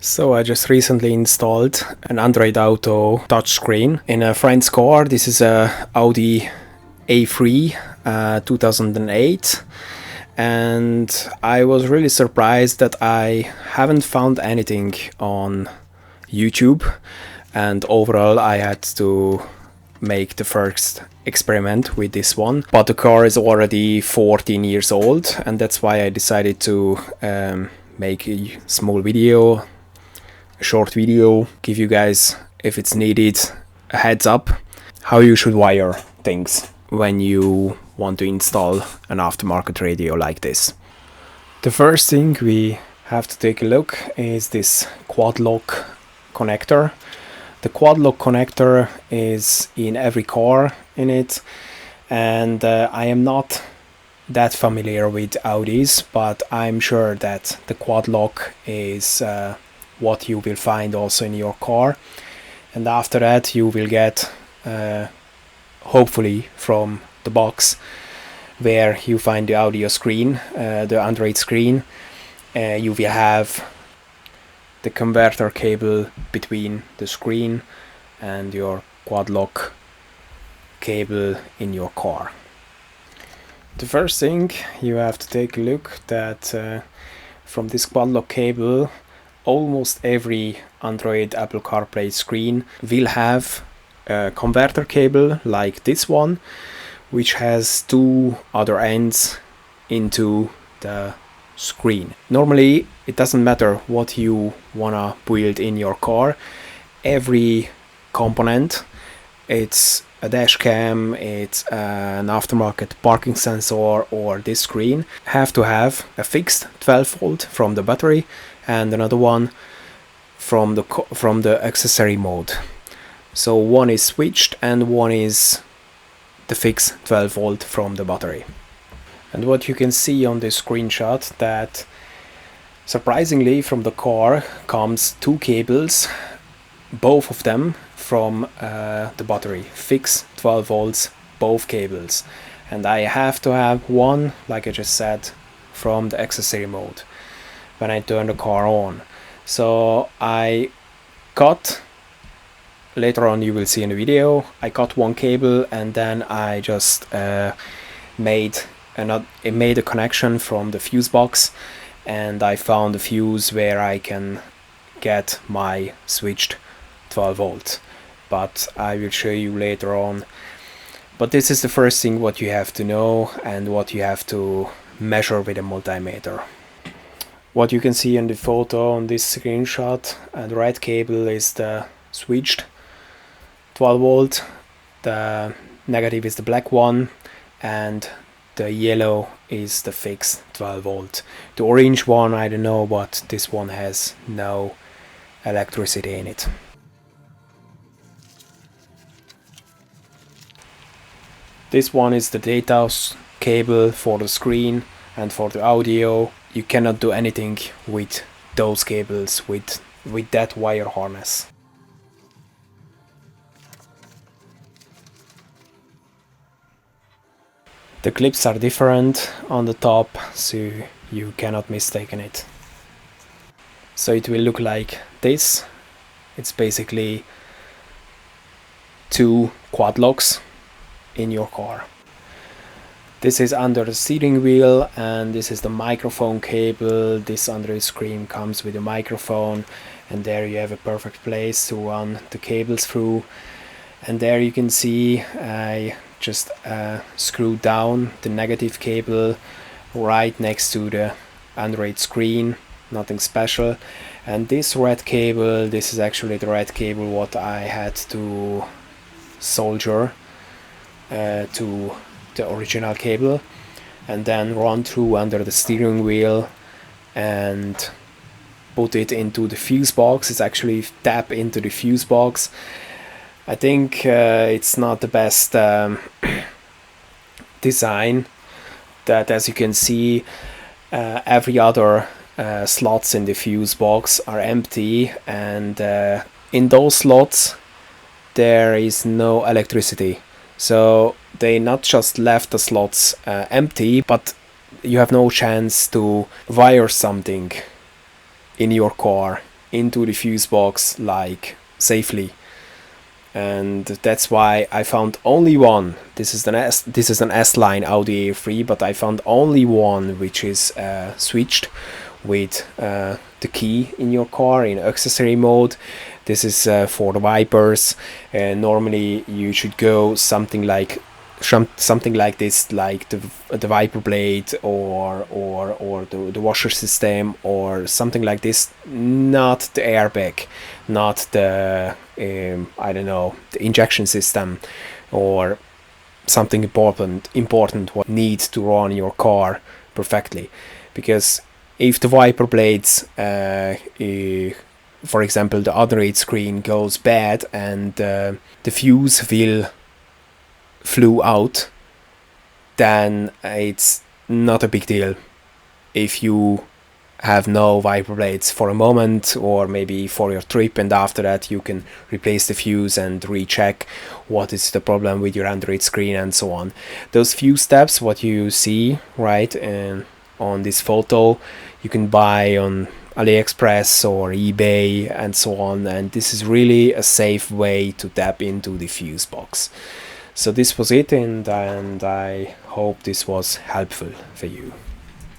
So I just recently installed an Android Auto touchscreen in a friend's car. This is a Audi A3 2008, and I was really surprised that I haven't found anything on YouTube, and overall I had to make the first experiment with this one. But the car is already 14 years old, and that's why I decided to make a small video, a short video, give you guys, if it's needed, a heads up how you should wire things when you want to install an aftermarket radio like this. The first thing we have to take a look is this quad lock connector. The quad lock connector is in every car in it, and I am not that familiar with Audis, but I'm sure that the quad lock is what you will find also in your car. And after that you will get hopefully from the box where you find the audio screen, the Android screen, you will have the converter cable between the screen and your quad lock cable in your car. The first thing you have to take a look that from this quad lock cable, almost every Android Apple CarPlay screen will have a converter cable like this one, which has two other ends into the screen. Normally it doesn't matter what you wanna build in your car. Every component, it's a dash cam, it's an aftermarket parking sensor, or this screen, have to have a fixed 12 volt from the battery and another one from the accessory mode. So one is switched and one is the fixed 12 volt from the battery. And what you can see on this screenshot, that surprisingly from the car comes two cables, both of them from the battery, fixed 12 volts, both cables. And I have to have one, like I just said, from the accessory mode when I turn the car on. So I got, later on you will see in the video, I got one cable and then I just made a connection from the fuse box, and I found a fuse where I can get my switched 12 volt, but I will show you later on. But this is the first thing what you have to know and what you have to measure with a multimeter. What you can see in the photo on this screenshot, the red cable is the switched 12 volt, the negative is the black one, and the yellow is the fixed 12 volt. The orange one, I don't know, but this one has no electricity in it. This one is the data cable for the screen and for the audio. You cannot do anything with those cables, with that wire harness. The clips are different on the top, so you cannot mistake it. So it will look like this. It's basically two quad locks in your car. This is under the steering wheel, and this is the microphone cable. This under the screen comes with a microphone, and there you have a perfect place to run the cables through. And there you can see I just screwed down the negative cable right next to the Android screen, nothing special. And this red cable, this is actually the red cable what I had to solder to the original cable and then run through under the steering wheel and put it into the fuse box. It's actually tap into the fuse box. I think it's not the best design, that as you can see every other slots in the fuse box are empty, and in those slots there is no electricity. So they not just left the slots empty, but you have no chance to wire something in your car into the fuse box like safely. And that's why I found only one. This is an S-line Audi A3, but I found only one which is switched with the key in your car in accessory mode. This is for the wipers, and normally you should go something like this, like the wiper blade or the washer system or something like this, not the airbag, not the I don't know, the injection system or something important what needs to run your car perfectly. Because if the wiper blades for example the underage screen goes bad and the fuse will flew out, then it's not a big deal if you have no wiper blades for a moment or maybe for your trip, and after that you can replace the fuse and recheck what is the problem with your Android screen and so on. Those few steps what you see right on this photo you can buy on AliExpress or eBay and so on, and this is really a safe way to tap into the fuse box. So this was it, and I hope this was helpful for you.